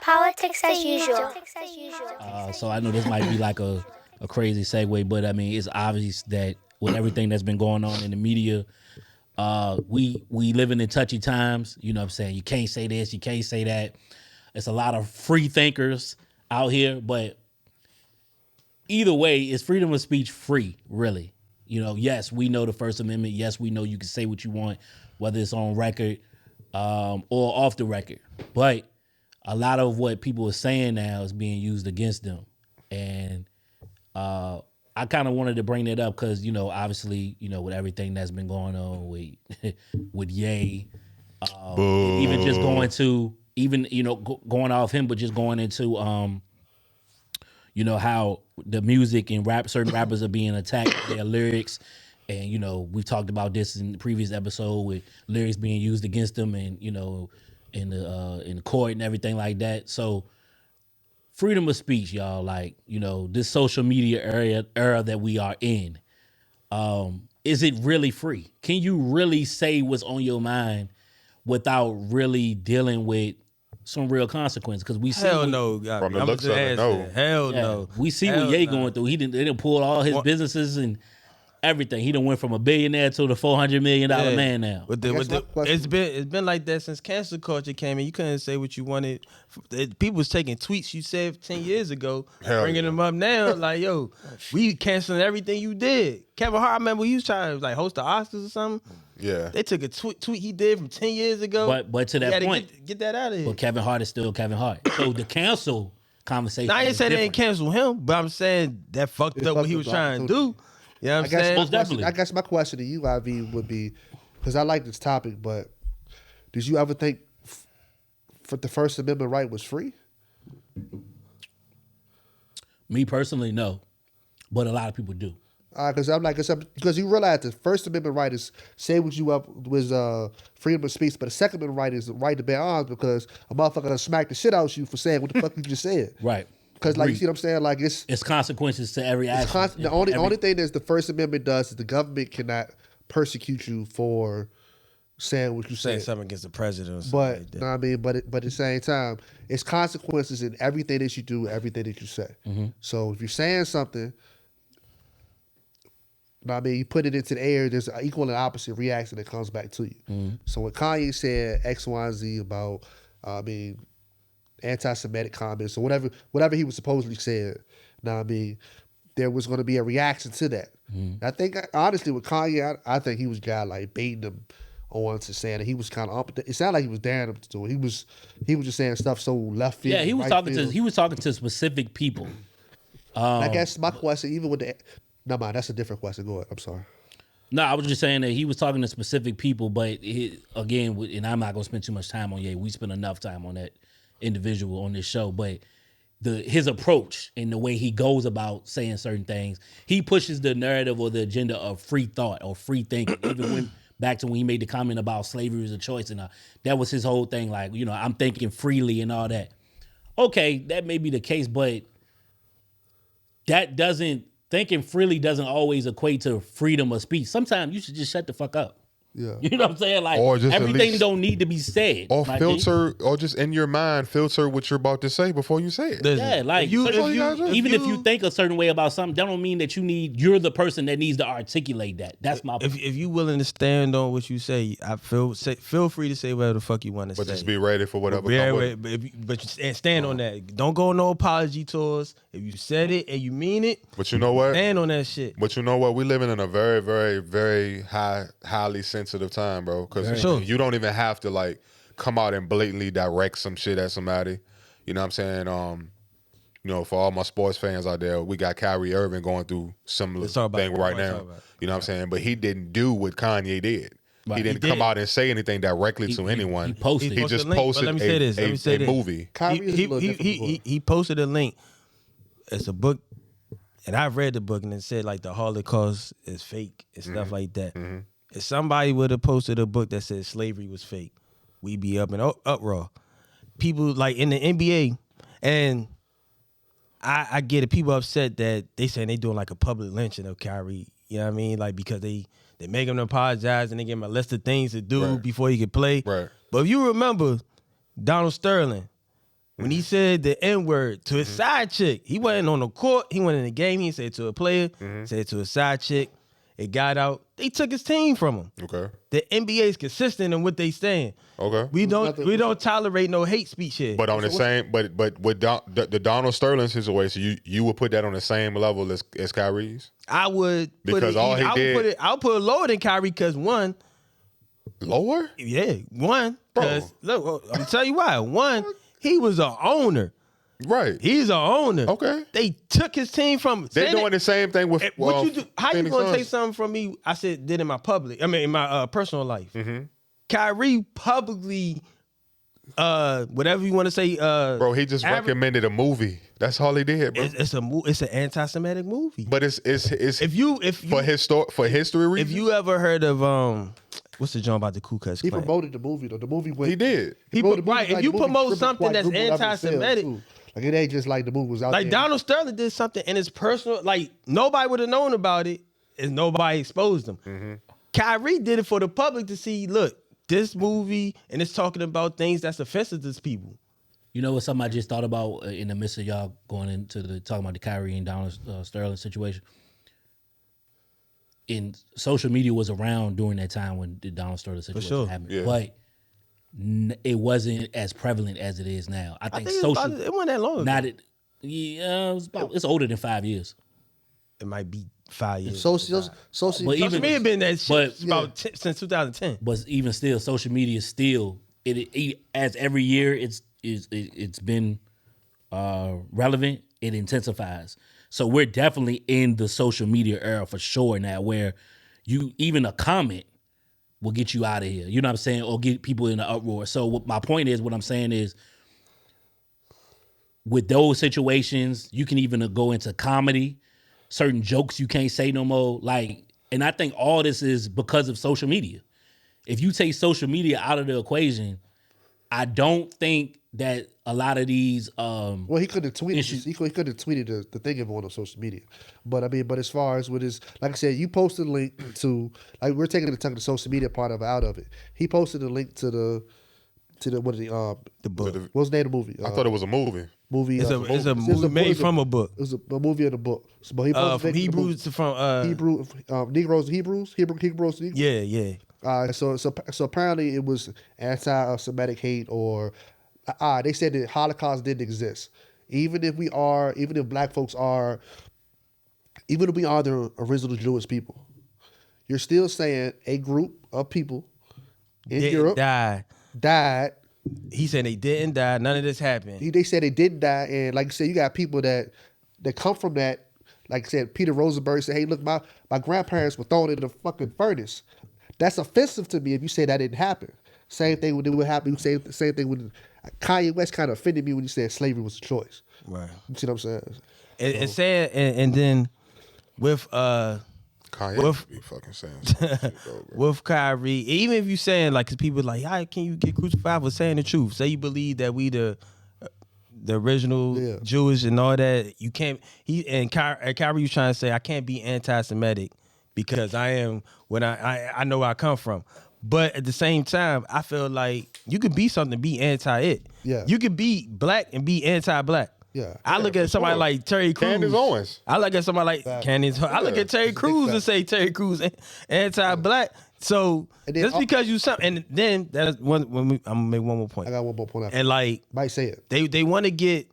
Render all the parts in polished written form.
Politics as usual. So I know this might be like a crazy segue, but I mean it's obvious that with everything that's been going on in the media, we living in touchy times. You know what I'm saying? You can't say this, you can't say that. It's a lot of free thinkers out here, but either way, is freedom of speech free, really? You know, yes, we know the First Amendment. Yes, we know you can say what you want, whether it's on record or off the record. But a lot of what people are saying now is being used against them. And I kind of wanted to bring that up because, you know, obviously, you know, with everything that's been going on with with Ye, even just going to, even, you know, going off him, but just going into, you know, how the music and certain rappers are being attacked, their lyrics. And, you know, we've talked about this in the previous episode with lyrics being used against them and, you know, in the court and everything like that. So freedom of speech, y'all, like, you know, this social media era that we are in, is it really free? Can you really say what's on your mind without really dealing with some real consequence? Because we see no. From the looks of it, no. Hell no. We see what Ye going through. They didn't pull all his businesses and everything. He done went from a billionaire to the $400 million man now. It's been like that since cancel culture came in. You couldn't say what you wanted. People was taking tweets you said 10 years ago, bringing them up now. Like, yo, we canceling everything you did. Kevin Hart, I remember he was trying to like host the Oscars or something. Yeah, they took a tweet he did from 10 years ago. But to that point, get that out of here. But Kevin Hart is still Kevin Hart. So the cancel conversation. Now I ain't saying they ain't cancel him, but I'm saying that fucked up what he was trying to do. You know what I'm saying? Most definitely. I guess my question to you, IV, would be, because I like this topic, but did you ever think for the First Amendment right was free? Me personally, no. But a lot of people do. Because I'm like, because you realize the First Amendment right is say what you up was freedom of speech, but the Second Amendment right is the right to bear arms because a motherfucker done smack the shit out of you for saying what the fuck you just said. Right. Because like you see what I'm saying, like it's consequences to every action. The only thing that the First Amendment does is the government cannot persecute you for saying what you say. Saying something against the president or something But like that. know what I mean, but at the same time, it's consequences in everything that you do, everything that you say. Mm-hmm. So if you're saying something, know what I mean, you put it into the air, there's an equal and opposite reaction that comes back to you. Mm-hmm. So when Kanye said X, Y, and Z about, anti-Semitic comments or whatever he was supposedly said, know what I mean, there was going to be a reaction to that. Mm-hmm. I think, honestly, with Kanye, I think he was a guy like baiting him on to saying that he was kind of up. It sounded like he was daring him to do it. He was just saying stuff so left field. Yeah, he was talking to specific people. I guess my question, even with the, no mind, that's a different question. Go ahead. I'm sorry. No, I was just saying that he was talking to specific people, but again, and I'm not gonna spend too much time on Ye. We spent enough time on that individual on this show, but his approach and the way he goes about saying certain things, he pushes the narrative or the agenda of free thought or free thinking. Even when back to when he made the comment about slavery as a choice, and that was his whole thing. Like, you know, I'm thinking freely and all that. Okay, that may be the case, but thinking freely doesn't always equate to freedom of speech. Sometimes you should just shut the fuck up. Yeah. You know what I'm saying? Like, or just everything don't need to be said. Or filter, or just in your mind, filter what you're about to say before you say it. Yeah, like, even if you think a certain way about something, that don't mean that you're the person that needs to articulate that. That's my point. If you willing to stand on what you say, feel free to say whatever the fuck you want to say. But just be ready for whatever comes with it. But stand on that. Don't go on no apology tours. If you said it and you mean it, but you know what? Stand on that shit. But you know what? We living in a very, very, very highly sensitive time, bro. Because you don't even have to like come out and blatantly direct some shit at somebody. You know what I'm saying? You know, for all my sports fans out there, we got Kyrie Irving going through similar thing right now. You know what I'm saying? But he didn't do what Kanye did. Right. He didn't come out and say anything directly to anyone. He just posted a movie. He posted a link. It's a book, and I've read the book, and it said like the Holocaust is fake and stuff like that. Mm-hmm. If somebody would have posted a book that said slavery was fake, we'd be up in uproar. People like in the NBA, and I get it. People upset that they saying they doing like a public lynching of Kyrie. You know what I mean? Like because they make him apologize and they give him a list of things to do before he could play. Right. But if you remember Donald Sterling, When he said the N-word to his side chick, he wasn't on the court. He went in the game. He didn't say it to a player. Said it to a side chick. It got out. They took his team from him. Okay. The NBA is consistent in what they stand. Okay. We don't tolerate no hate speech here. But on the same, but with the Donald Sterling situation, you would put that on the same level as Kyrie's? I would put Because it, all he did, I'll put it lower than Kyrie because one, lower? because look, I'm tell you why. One, he was an owner. Right. He's an owner. Okay. They took his team from. They're doing the same thing with. What you do? How you Phoenix gonna Suns. take something from me? I said did in my in my personal life. Mm-hmm. Kyrie publicly, whatever you want to say. Bro, he just recommended a movie. That's all he did, bro. It's an anti-Semitic movie. But it's if you for history reasons. if you ever heard of what's the joint about the Ku Klux He Klan? promoted the movie though. The movie went. He did. Right. If you promote something that's anti-Semitic. Like it ain't just like the movie was out Like there. Donald Sterling did something in his personal, like nobody would have known about it if nobody exposed him. Mm-hmm. Kyrie did it for the public to see, look, this movie and it's talking about things that's offensive to people. You know what? Something I just thought about in the midst of y'all going into talking about the Kyrie and Donald Sterling situation. And social media was around during that time when the Donald Sterling situation sure. happened, Yeah. but it wasn't as prevalent as it is now. I think it social. it wasn't that long ago. Not it. Yeah, it's older than 5 years. It might be 5 years. Social But Social media been that shit but- about since 2010. But even still, social media is still it as every year it's been relevant. It intensifies. So we're definitely in the social media era for sure now, where you even a comment will get you out of here. You know what I'm saying, or get people in an uproar. So my point is, what I'm saying is, with those situations, you can even go into comedy. Certain jokes you can't say no more. Like, and I think all this is because of social media. If you take social media out of the equation, I don't think that a lot of these Well, he could have tweeted. He could have tweeted the thing of on social media, but I mean, but as far as with his, like I said, you posted a link to, like we're taking the social media part of out of it. He posted a link to the what is the book. What's the name of the movie? I thought it was a movie. Movie. It's a movie made from a book. It was a movie in a book. So, but he posted From Hebrews to Hebrew Negroes Hebrews. Yeah. So apparently it was anti-Semitic hate, or they said that Holocaust didn't exist. Even if black folks are, even if we are the original Jewish people, you're still saying a group of people in Europe died. He said they didn't die. None of this happened. They said they didn't die, and like you said, you got people that come from that. Like I said, Peter Rosenberg said, "Hey, look, my grandparents were thrown in the fucking furnace." That's offensive to me if you say that didn't happen. Same thing when it would happen. Same thing when Kanye West kind of offended me when he said slavery was a choice. Right. You see what I'm saying? And said, and then with Kanye be fucking saying some shit, bro. with Kyrie, even if you saying like, cause people like, how can you get crucified for saying the truth? Say you believe that we the original Jewish and all that. You can't. Kyrie was trying to say I can't be anti-Semitic because I am when I know where I come from. But at the same time, I feel like you could be something, be anti-it. Yeah. You could be black and be anti-black. Yeah. I look at somebody like Terry Crews. Candace Owens. I look at somebody like Candace. I look at Terry Crews and say Terry Crews anti-black. So then just because you something, and then that is one. I'm gonna make one more point. I got one more point after. And like Might say it. they want to get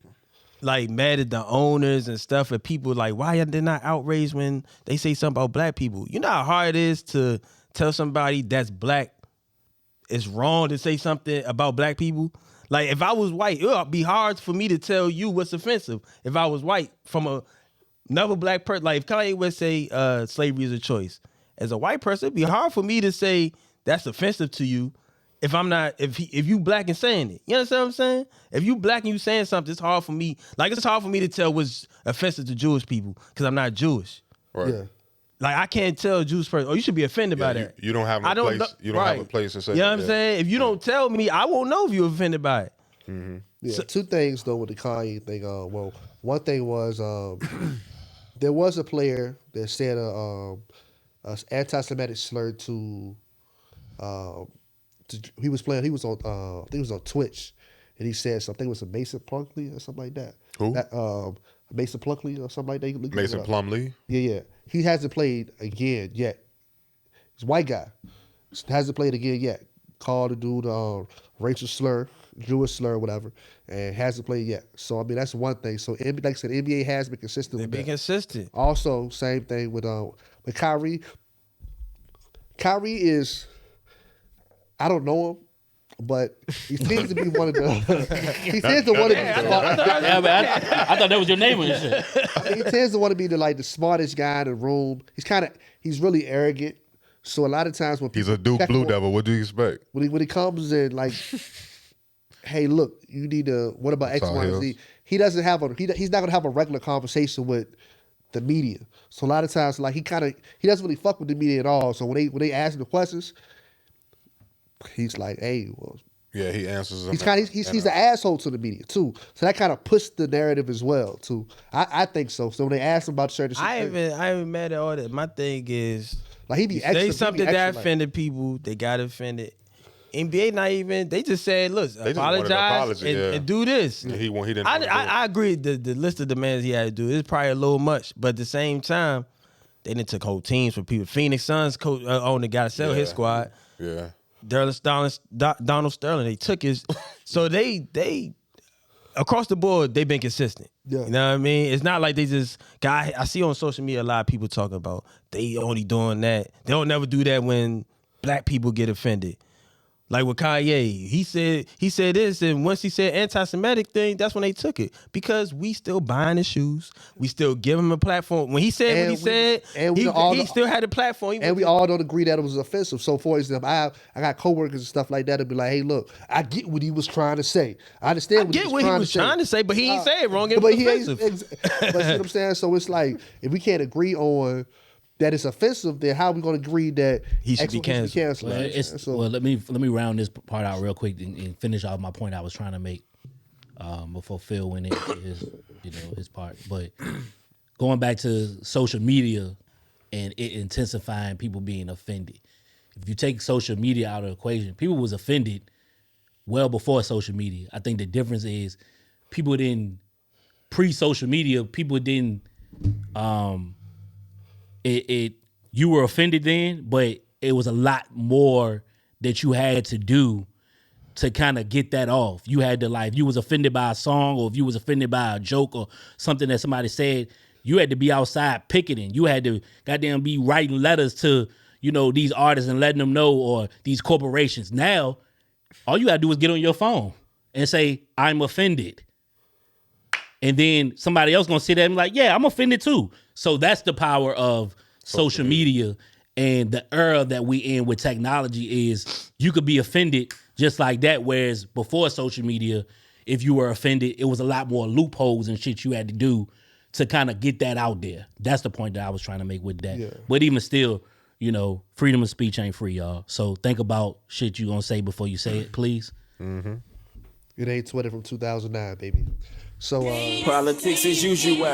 like mad at the owners and stuff, and people like, why are they not outraged when they say something about black people? You know how hard it is to tell somebody that's black it's wrong to say something about black people. Like if I was white, it would be hard for me to tell you what's offensive if I was white from another black person. Like if Kanye West say slavery is a choice, as a white person, it'd be hard for me to say that's offensive to you if I'm not, if you black and saying it. You understand what I'm saying? If you black and you saying something, it's hard for me. Like it's hard for me to tell what's offensive to Jewish people because I'm not Jewish. Right. Yeah. Like I can't tell a Jewish person, oh, you should be offended by that. You don't have a place. You don't have a place to say. You know what I'm saying? If you don't tell me, I won't know if you're offended by it. Mm-hmm. Yeah, two things though with the Kanye thing. Well, one thing was there was a player that said an anti-Semitic slur to he was playing. He was on I think it was on Twitch. and he said something. It was a Mason Plumlee or something like that. Who? Mason Plumlee or something like that. You look Mason it up. Plumlee. Yeah. He hasn't played again yet. He's a white guy. Hasn't played again yet. Called the dude racial slur, Jewish slur, whatever, and hasn't played yet. So I mean that's one thing. So like I said, NBA has been consistent. They've with been that. consistent. Also, same thing with Kyrie. Kyrie is, I don't know him, but he seems to be one of the. He tends to want to be. Yeah, but I thought that was your neighbor and shit. He tends to want to be the smartest guy in the room. He's really arrogant. So a lot of times when He's people a Duke check Blue him, Devil. What do you expect? when he comes in like, hey, look, you need to. What about X, Tar Y, and Heels. Z? He doesn't have he's not gonna have a regular conversation with the media. So a lot of times, like he doesn't really fuck with the media at all. So when they ask him the questions, he's like, hey, well, Yeah, he answers them. he's an asshole to the media too. So that kind of pushed the narrative as well too. I think so. So when they ask him about certain shit, I ain't mad at all that. My thing is, like he be extra. say he be something extra, that like- offended people, they got offended. NBA not even. They just said, look, just wanted an apologize apology, and, yeah. and do this. And he didn't. I agree. The list of demands he had to do is probably a little much, but at the same time, they done took whole teams from people. Phoenix Suns coach owner got to sell his squad. Yeah. Donald Sterling, they took his. So they across the board, they've been consistent. Yeah. You know what I mean? It's not like they just I see on social media a lot of people talking about they only doing that. They don't never do that when black people get offended. Like with Kanye, he said this, and once he said anti-Semitic thing, that's when they took it because we still buying his shoes, we still give him a platform. When he said he still had a platform, and we all don't agree that it was offensive. So for example, I got coworkers and stuff like that to be like, hey, look, I get what he was trying to say. I understand what he was trying to say, but he ain't say it wrong. It but was offensive. But see what I'm saying? So it's like if we can't agree on that it's offensive, then how are we going to agree that he should be canceled? Well, let me round this part out real quick and finish off my point I was trying to make before Phil went into his part. But going back to social media and it intensifying people being offended. If you take social media out of the equation, people was offended well before social media. I think the difference is people didn't pre-social media. People didn't. You were offended then, but it was a lot more that you had to do to kind of get that off. You had to if you was offended by a song or if you was offended by a joke or something that somebody said, you had to be outside picketing. You had to goddamn be writing letters to, these artists and letting them know or these corporations. Now, all you gotta do is get on your phone and say, I'm offended. And then somebody else gonna sit there and be like, yeah, I'm offended too. So that's the power of social media and the era that we in with technology is you could be offended just like that. Whereas before social media, if you were offended, it was a lot more loopholes and shit you had to do to kind of get that out there. That's the point that I was trying to make with that. Yeah. But even still, freedom of speech ain't free, y'all. So think about shit you gonna say before you say it, please. Mm-hmm. It ain't Twitter from 2009, baby. So politics as usual.